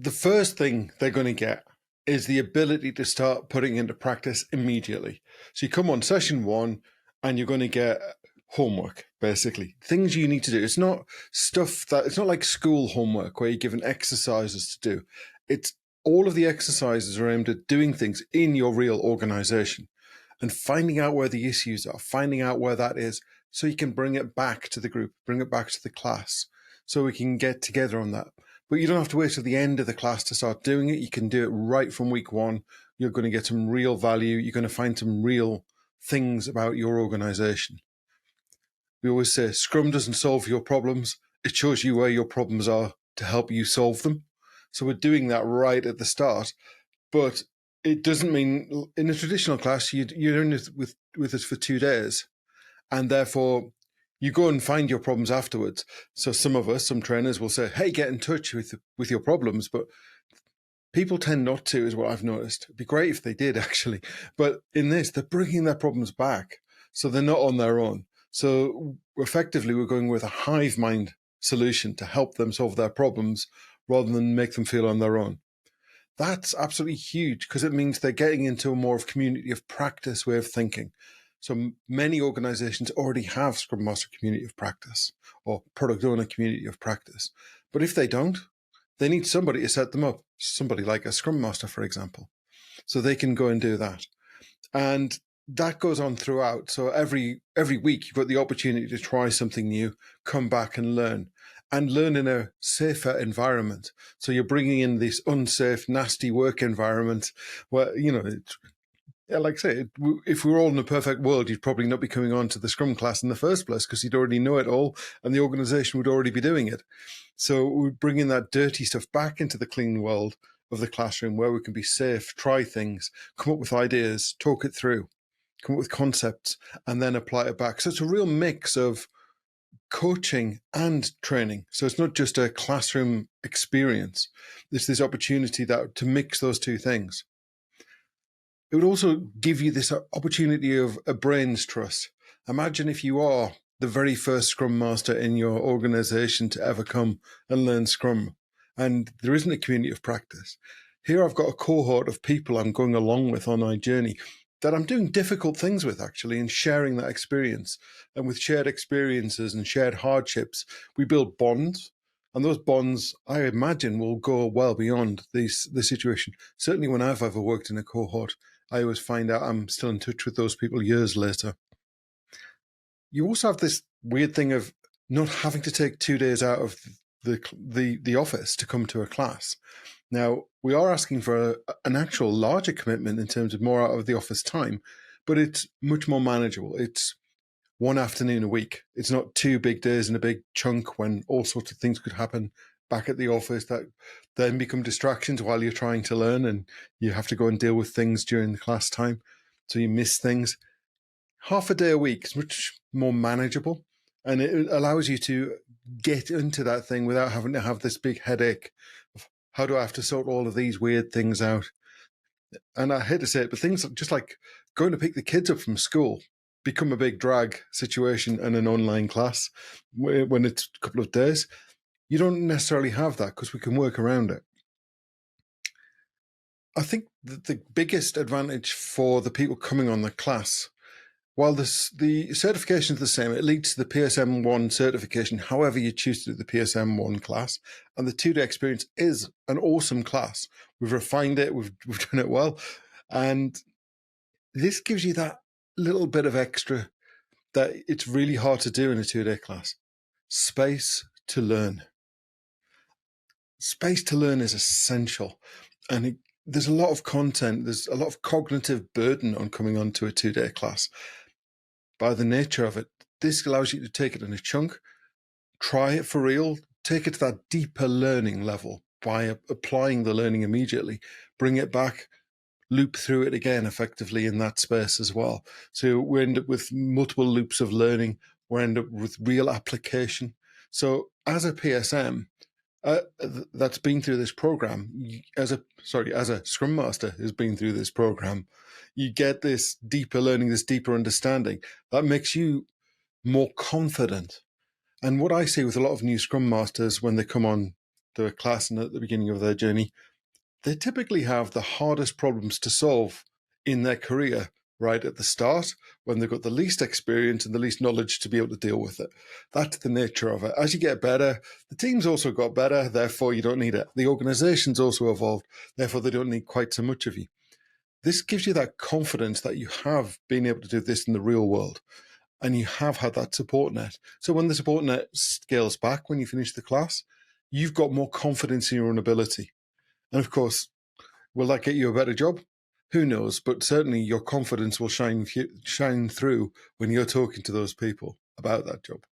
the first thing they're going to get is the ability to start putting into practice immediately. So you come on session one and you're going to get homework, basically. Things you need to do. It's not like school homework where you're given exercises to do. It's all of the exercises are aimed at doing things in your real organization and finding out where the issues are, finding out where that is, so you can bring it back to the group, bring it back to the class, so we can get together on that. But you don't have to wait till the end of the class to start doing it. You can do it right from week one. You're going to get some real value. You're going to find some real things about your organization. We always say Scrum doesn't solve your problems. It shows you where your problems are to help you solve them. So we're doing that right at the start. But it doesn't mean in a traditional class, you're in it with us for 2 days. And therefore, you go and find your problems afterwards. So some trainers will say, hey, get in touch with your problems. But people tend not to, is what I've noticed. It'd be great if they did, actually. But in this, they're bringing their problems back. So they're not on their own. So effectively, we're going with a hive mind solution to help them solve their problems rather than make them feel on their own. That's absolutely huge because it means they're getting into a more of community of practice way of thinking. So many organizations already have Scrum Master community of practice or product owner community of practice. But if they don't, they need somebody to set them up, somebody like a Scrum Master, for example, so they can go and do that. And that goes on throughout. So every week you've got the opportunity to try something new, come back and learn in a safer environment. So you're bringing in this unsafe, nasty work environment where, like I say, if we were all in a perfect world, you'd probably not be coming on to the Scrum class in the first place because you'd already know it all and the organization would already be doing it. So we're bringing that dirty stuff back into the clean world of the classroom where we can be safe, try things, come up with ideas, talk it through, come up with concepts, and then apply it back. So it's a real mix of coaching and training. So it's not just a classroom experience. There's this opportunity to mix those two things. It would also give you this opportunity of a brain's trust. Imagine if you are the very first Scrum Master in your organization to ever come and learn Scrum, and there isn't a community of practice. Here I've got a cohort of people I'm going along with on my journey that I'm doing difficult things with, actually, and sharing that experience. And with shared experiences and shared hardships, we build bonds. And those bonds, I imagine, will go well beyond the situation. Certainly when I've ever worked in a cohort, I always find out I'm still in touch with those people years later. You also have this weird thing of not having to take 2 days out of the office to come to a class. Now, we are asking for an actual larger commitment in terms of more out of the office time, but it's much more manageable. It's one afternoon a week. It's not 2 big days in a big chunk when all sorts of things could happen back at the office that then become distractions while you're trying to learn and you have to go and deal with things during the class time. So you miss things. Half a day a week is much more manageable and it allows you to get into that thing without having to have this big headache of how do I have to sort all of these weird things out. And I hate to say it, but things just like going to pick the kids up from school become a big drag situation in an online class when it's a couple of days. You don't necessarily have that because we can work around it. I think the biggest advantage for the people coming on the class, while the certification is the same, it leads to the PSM 1 certification, however you choose to do the PSM 1 class. And the 2-day experience is an awesome class. We've refined it, we've done it well. And this gives you that little bit of extra that it's really hard to do in a 2-day class. Space to learn. Space to learn is essential. And there's a lot of content, there's a lot of cognitive burden on coming onto a 2-day class. By the nature of it, this allows you to take it in a chunk, try it for real, take it to that deeper learning level by applying the learning immediately, bring it back, loop through it again effectively in that space as well. So we end up with multiple loops of learning, we end up with real application. So as a PSM, that's been through this program, as a Scrum Master who's been through this program, you get this deeper learning, this deeper understanding that makes you more confident. And what I see with a lot of new Scrum Masters when they come on to a class and at the beginning of their journey, they typically have the hardest problems to solve in their career right at the start, when they've got the least experience and the least knowledge to be able to deal with it. That's the nature of it. As you get better, the team's also got better, therefore you don't need it. The organization's also evolved, therefore they don't need quite so much of you. This gives you that confidence that you have been able to do this in the real world, and you have had that support net. So when the support net scales back when you finish the class, you've got more confidence in your own ability. And of course, will that get you a better job? Who knows? But certainly your confidence will shine through when you're talking to those people about that job.